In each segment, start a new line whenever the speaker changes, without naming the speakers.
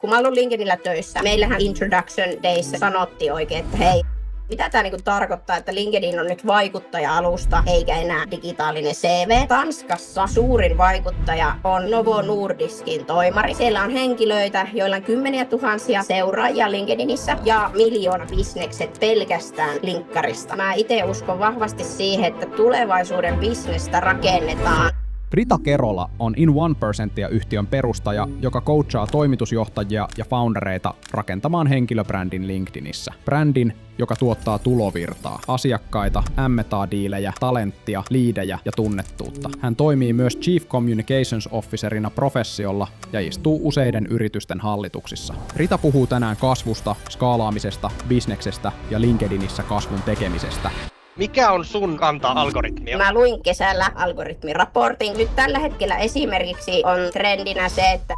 Kun mä ollut LinkedInillä töissä, meillähän Introduction Days sanottiin oikein, että hei, mitä tämä niinku tarkoittaa, että LinkedIn on nyt vaikuttaja-alusta eikä enää digitaalinen CV. Tanskassa suurin vaikuttaja on Novo Nordiskin toimari. Siellä on henkilöitä, joilla on kymmeniä tuhansia seuraajia LinkedInissä ja miljoona bisnekset pelkästään linkkarista. Mä itse uskon vahvasti siihen, että tulevaisuuden bisnestä rakennetaan.
Rita Kerola on In 1%-yhtiön perustaja, joka coachaa toimitusjohtajia ja foundereita rakentamaan henkilöbrändin LinkedInissä. Brändin, joka tuottaa tulovirtaa, asiakkaita, M&A-diilejä, talenttia, liidejä ja tunnettuutta. Hän toimii myös Chief Communications Officerina Professiolla ja istuu useiden yritysten hallituksissa. Rita puhuu tänään kasvusta, skaalaamisesta, bisneksestä ja LinkedInissä kasvun tekemisestä.
Mikä on sun kanta algoritmia?
Mä luin kesällä algoritmiraportin. Nyt tällä hetkellä esimerkiksi on trendinä se, että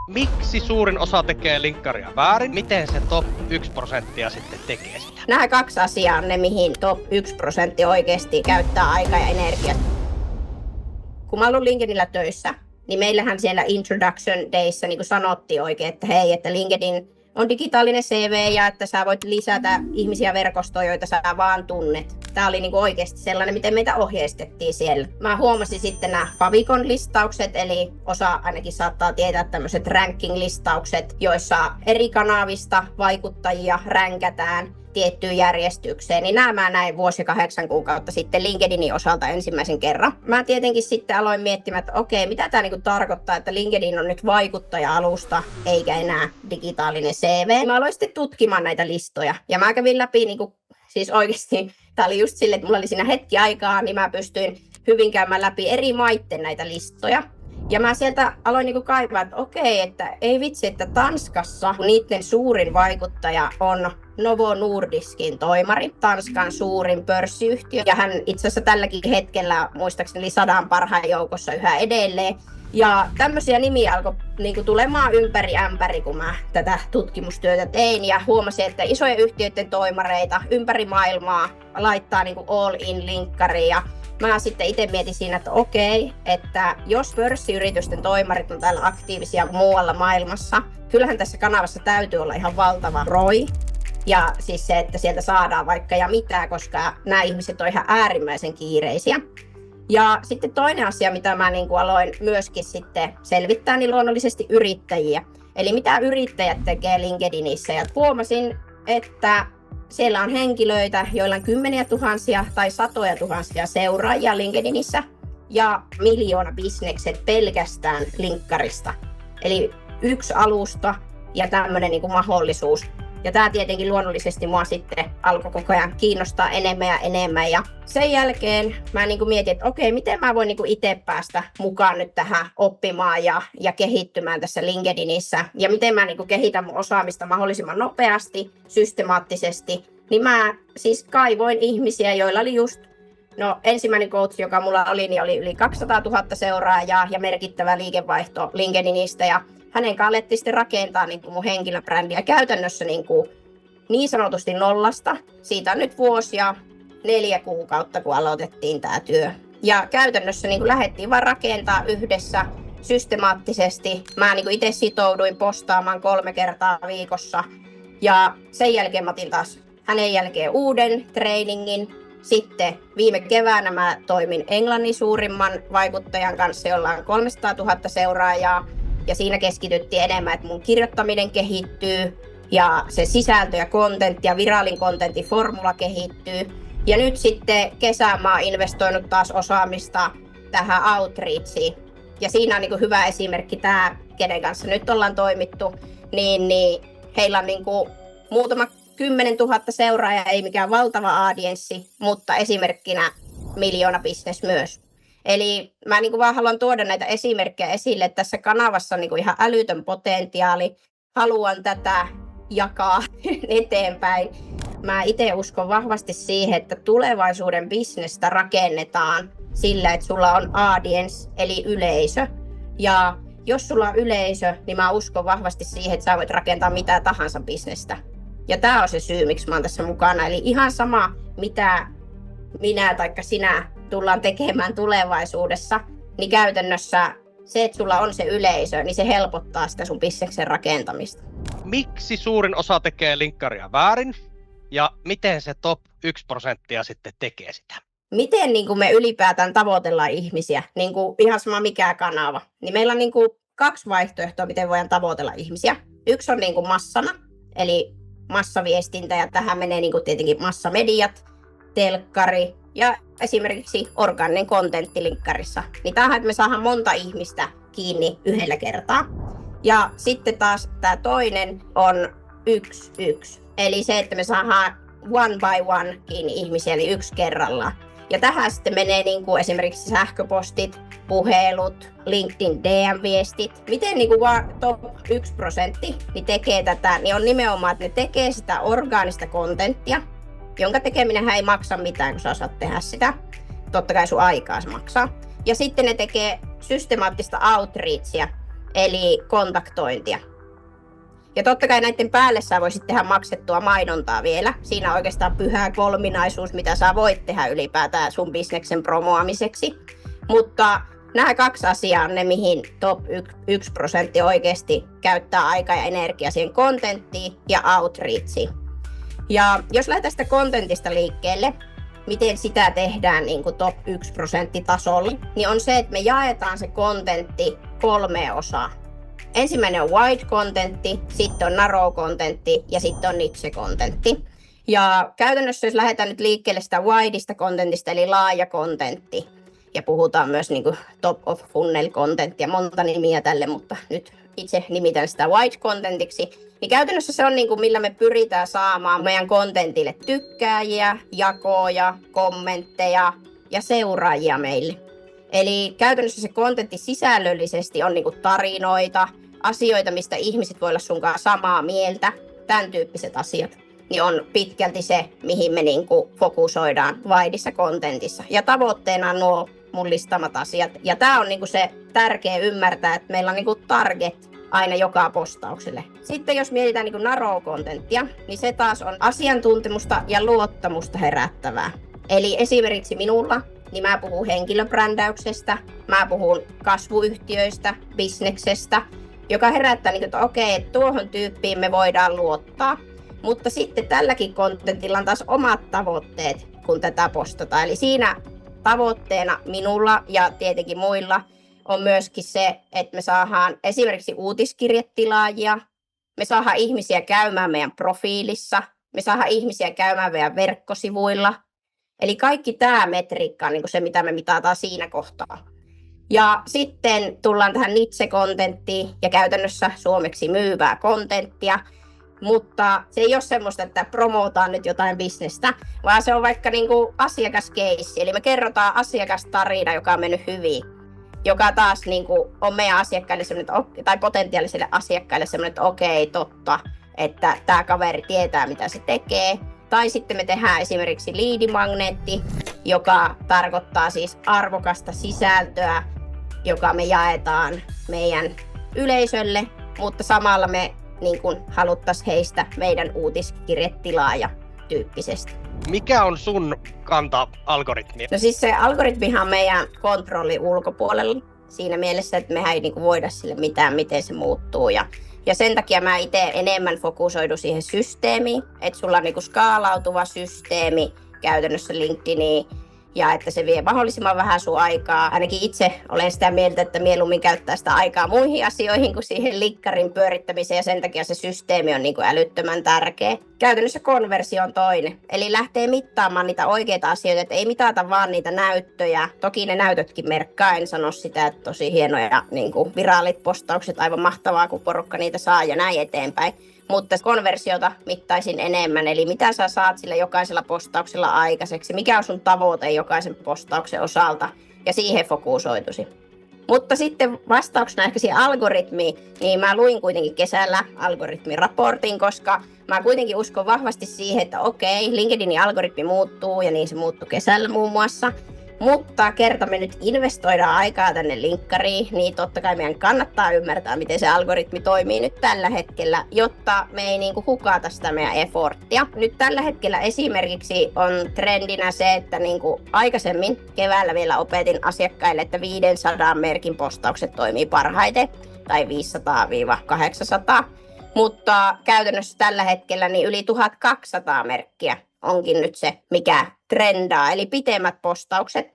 miksi suurin osa tekee linkkaria väärin? Miten se top 1% sitten tekee sitä?
nämä kaksi asiaa on ne, mihin top 1% oikeasti käyttää aikaa ja energiaa. Kun mä ollut LinkedInillä töissä, niin meillähän siellä Introduction Dayssa niin kuin sanottiin oikein, että hei, että LinkedIn on digitaalinen CV ja että sä voit lisätä ihmisiä verkostoon, joita sä vaan tunnet. Tää oli niinku oikeasti sellainen, miten meitä ohjeistettiin siellä. Mä huomasin sitten nämä Favicon listaukset, eli osa ainakin saattaa tietää tämmöiset ranking-listaukset, joissa eri kanavista vaikuttajia ränkätään tiettyyn järjestykseen, niin nämä mä näin vuosi 8 kuukautta sitten LinkedInin osalta ensimmäisen kerran. Mä tietenkin sitten aloin miettimään, että okei, mitä tämä niinku tarkoittaa, että LinkedIn on nyt vaikuttaja-alusta eikä enää digitaalinen CV. Mä aloin sitten tutkimaan näitä listoja ja mä kävin läpi siis oikeasti, tää oli just silleen, että mulla oli siinä hetki aikaa, niin mä pystyin hyvin käymään läpi eri maitten näitä listoja. Ja mä sieltä aloin kaivaa, että okei, että ei vitsi, että Tanskassa niiden suurin vaikuttaja on Novo Nordiskin toimari, Tanskan suurin pörssiyhtiö. Ja hän itse asiassa tälläkin hetkellä muistaakseni 100 parhaan joukossa yhä edelleen. Ja tämmöisiä nimiä alkoi tulemaan ympäri ämpäri, kun mä tätä tutkimustyötä tein. Ja huomasin, että isojen yhtiöiden toimareita ympäri maailmaa laittaa all in linkkariin. Ja mä sitten itse mietin siinä, että okei, että jos pörssiyritysten toimarit on täällä aktiivisia muualla maailmassa, kyllähän tässä kanavassa täytyy olla ihan valtava ROI. Ja siis se, että sieltä saadaan vaikka ja mitä, koska nämä ihmiset on ihan äärimmäisen kiireisiä. Ja sitten toinen asia, mitä mä aloin myöskin sitten selvittää, niin luonnollisesti yrittäjiä. Eli mitä yrittäjät tekee LinkedInissä. Ja huomasin, että siellä on henkilöitä, joilla on kymmeniä tuhansia tai satoja tuhansia seuraajia LinkedInissä ja miljoona bisnekset pelkästään linkkarista. Eli yksi alusta ja tämmöinen mahdollisuus. Ja tämä tietenkin luonnollisesti mua sitten alkoi koko ajan kiinnostaa enemmän ja enemmän. Ja sen jälkeen mä mietin, että okei, miten mä voin itse päästä mukaan nyt tähän oppimaan ja kehittymään tässä LinkedInissä. Ja miten mä kehitän mun osaamista mahdollisimman nopeasti, systemaattisesti. Niin mä siis kaivoin ihmisiä, joilla oli just, ensimmäinen coach, joka mulla oli, niin oli yli 200 000 seuraajaa ja merkittävä liikevaihto LinkedInistä. Ja hänen kanssaan alettiin sitten rakentaa mun henkilöbrändiä käytännössä niin sanotusti nollasta. Siitä on nyt vuosi ja 4 kuukautta, kun aloitettiin tämä työ. Ja käytännössä lähdettiin vaan rakentaa yhdessä systemaattisesti. Mä itse sitouduin postaamaan 3 kertaa viikossa. Ja sen jälkeen mä otin taas hänen jälkeen uuden trainingin. Sitten viime keväänä mä toimin Englannin suurimman vaikuttajan kanssa, jolla on 300 000 seuraajaa. Ja siinä keskityttiin enemmän, että mun kirjoittaminen kehittyy ja se sisältö ja kontentti ja viraalin kontentin formula kehittyy. Ja nyt sitten kesään mä oon investoinut taas osaamista tähän outreachiin. Ja siinä on hyvä esimerkki tämä, kenen kanssa nyt ollaan toimittu, niin heillä on muutama 10 000 seuraajaa, ei mikään valtava audienssi, mutta esimerkkinä miljoona bisnes myös. Eli mä vaan haluan tuoda näitä esimerkkejä esille, että tässä kanavassa on ihan älytön potentiaali. Haluan tätä jakaa eteenpäin. Mä itse uskon vahvasti siihen, että tulevaisuuden bisnestä rakennetaan sillä, että sulla on audience, eli yleisö. Ja jos sulla on yleisö, niin mä uskon vahvasti siihen, että sä voit rakentaa mitä tahansa bisnestä. Ja tää on se syy, miksi mä oon tässä mukana. Eli ihan sama, mitä minä tai sinä tullaan tekemään tulevaisuudessa, niin käytännössä se, että sulla on se yleisö, niin se helpottaa sitä sun bisneksen rakentamista.
Miksi suurin osa tekee linkkaria väärin ja miten se top 1% sitten tekee sitä?
Miten niin kuin me ylipäätään tavoitellaan ihmisiä, niin kuin ihan sama mikä kanava, niin meillä on niin kuin 2 vaihtoehtoa, miten voidaan tavoitella ihmisiä. Yksi on niin kuin massana, eli massaviestintä, ja tähän menee niin kuin tietenkin massamediat, telkkari ja esimerkiksi orgaaninen kontentti linkkarissa. Niin tämähän, että me saadaan monta ihmistä kiinni yhdellä kertaa. Ja sitten taas tämä toinen on 1-1, eli se, että me saadaan one by one kiinni ihmisiä, eli yksi kerrallaan. Ja tähän sitten menee niin kuin esimerkiksi sähköpostit, puhelut, LinkedIn DM-viestit. Miten niin kuin vaan top 1% niin tekee tätä, niin on nimenomaan, että ne tekee sitä orgaanista kontenttia, jonka tekeminen ei maksa mitään, kun sä osaat tehdä sitä. Totta kai sun aikaa se maksaa. Ja sitten ne tekee systemaattista outreachia, eli kontaktointia. Ja totta kai näiden päälle sä voisit tehdä maksettua mainontaa vielä. Siinä on oikeastaan pyhä kolminaisuus, mitä sä voit tehdä ylipäätään sun bisneksen promoamiseksi. Mutta nämä 2 asiaa on ne, mihin top 1% oikeasti käyttää aikaa ja energiaa siihen kontenttiin ja outreachiin. Ja jos lähdetään sitä kontentista liikkeelle, miten sitä tehdään niin kuin top 1% tasolla, niin on se, että me jaetaan se kontentti 3 osaa. Ensimmäinen on wide-kontentti, sitten on narrow-kontentti ja sitten on niche-kontentti. Ja käytännössä jos lähdetään nyt liikkeelle sitä wideista kontentista, eli laaja kontentti, ja puhutaan myös niin kuin top of funnel kontenttia, monta nimiä tälle, mutta nyt itse nimitän sitä wide-kontentiksi, niin käytännössä se on niin kuin millä me pyritään saamaan meidän kontentille tykkääjiä, jakoja, kommentteja ja seuraajia meille. Eli käytännössä se kontentti sisällöllisesti on niinku tarinoita, asioita, mistä ihmiset voi olla sunkaan samaa mieltä, tämän tyyppiset asiat. Niin on pitkälti se, mihin me niinku fokusoidaan wideissa kontentissa. Ja tavoitteena on nuo mun listaamat asiat. Ja tämä on niinku se tärkeä ymmärtää, että meillä on niinku target aina joka postaukselle. Sitten jos mietitään niinku narrow-kontenttia, niin se taas on asiantuntemusta ja luottamusta herättävää. Eli esimerkiksi minulla, niin mä puhun henkilöbrändäyksestä, mä puhun kasvuyhtiöistä, bisneksestä, joka herättää, että okei, tuohon tyyppiin me voidaan luottaa. Mutta sitten tälläkin kontentilla on taas omat tavoitteet, kun tätä postataan. Eli siinä tavoitteena minulla ja tietenkin muilla on myöskin se, että me saadaan esimerkiksi uutiskirjetilaajia, me saadaan ihmisiä käymään meidän profiilissa, me saadaan ihmisiä käymään meidän verkkosivuilla. Eli kaikki tämä metriikka on niin se, mitä me mitataan siinä kohtaa. Ja sitten tullaan tähän niche-kontenttiin ja käytännössä suomeksi myyvää kontenttia. Mutta se ei ole semmoista, että promotaan nyt jotain bisnestä, vaan se on vaikka niin kuin asiakaskeissi. Eli me kerrotaan asiakastarina, joka on mennyt hyvin, joka taas niin kuin on meidän asiakkaille tai potentiaalisille asiakkaille semmoinen, että okei, totta, että tämä kaveri tietää, mitä se tekee. Tai sitten me tehdään esimerkiksi liidimagneetti, joka tarkoittaa siis arvokasta sisältöä, joka me jaetaan meidän yleisölle, mutta samalla me niin kuin haluttaisiin heistä meidän uutiskirjetilaaja tyyppisesti.
Mikä on sun kanta algoritmi?
No siis se algoritmihan on meidän kontrollin ulkopuolella siinä mielessä, että mehän ei niin kuin voida sille mitään, miten se muuttuu. Ja sen takia mä itse enemmän fokusoidun siihen systeemiin, että sulla on niin kuin skaalautuva systeemi käytännössä LinkedIniin ja että se vie mahdollisimman vähän sun aikaa. Ainakin itse olen sitä mieltä, että mieluummin käyttää sitä aikaa muihin asioihin kuin siihen linkkarin pyörittämiseen ja sen takia se systeemi on niin kuin älyttömän tärkeä. Käytännössä konversio on toinen, eli lähtee mittaamaan niitä oikeita asioita, että ei mitata vaan niitä näyttöjä. Toki ne näytötkin merkkaa, en sano sitä, että tosi hienoja niin kuin viraalit postaukset, aivan mahtavaa, kun porukka niitä saa ja näin eteenpäin. Mutta konversiota mittaisin enemmän, eli mitä sä saat sillä jokaisella postauksella aikaiseksi, mikä on sun tavoite jokaisen postauksen osalta, ja siihen fokusoitusi. Mutta sitten vastauksena ehkä siihen algoritmiin, niin mä luin kuitenkin kesällä algoritmiraportin, koska mä kuitenkin uskon vahvasti siihen, että okei, LinkedInin algoritmi muuttuu, ja niin se muuttui kesällä muun muassa, Mutta kerta me nyt investoidaan aikaa tänne linkkariin, niin totta kai meidän kannattaa ymmärtää, miten se algoritmi toimii nyt tällä hetkellä, jotta me ei niinku hukata sitä meidän efforttia. Nyt tällä hetkellä esimerkiksi on trendinä se, että niinku aikaisemmin keväällä vielä opetin asiakkaille, että 500 merkin postaukset toimii parhaiten, tai 500-800. Mutta käytännössä tällä hetkellä niin yli 1200 merkkiä onkin nyt se, mikä trendaa, eli pitemmät postaukset.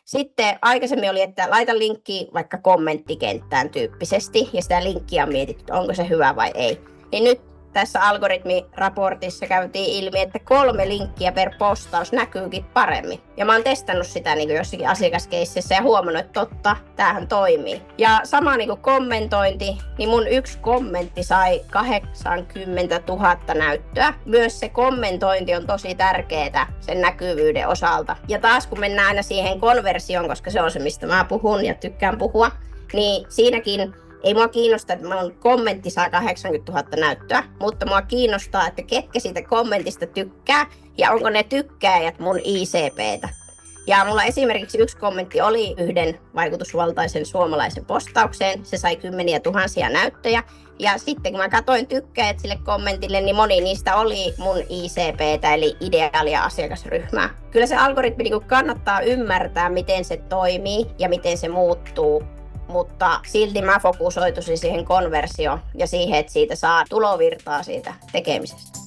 Sitten aikaisemmin oli, että laita linkki vaikka kommenttikenttään tyyppisesti, ja sitä linkkiä on mietitty, onko se hyvä vai ei. Niin nyt tässä algoritmiraportissa käytiin ilmi, että 3 linkkiä per postaus näkyykin paremmin. Ja mä oon testannut sitä niin jossakin asiakaskeississä ja huomannut, että totta, tämähän toimii. Ja sama niin kuin kommentointi, niin mun yksi kommentti sai 80 000 näyttöä. Myös se kommentointi on tosi tärkeää sen näkyvyyden osalta. Ja taas kun mennään aina siihen konversioon, koska se on se, mistä mä puhun ja tykkään puhua, niin siinäkin ei mua kiinnosta, että mun kommentti saa 80 000 näyttöä, mutta mua kiinnostaa, että ketkä siitä kommentista tykkää ja onko ne tykkääjät mun ICP:tä. Ja mulla esimerkiksi yksi kommentti oli yhden vaikutusvaltaisen suomalaisen postaukseen. Se sai 10 000 näyttöjä. Ja sitten kun mä katsoin tykkäjät sille kommentille, niin moni niistä oli mun ICP:tä, eli ideaalia asiakasryhmää. Kyllä se algoritmi niin kannattaa ymmärtää, miten se toimii ja miten se muuttuu. Mutta silti mä fokusoituisin siihen konversioon ja siihen, että siitä saa tulovirtaa siitä tekemisestä.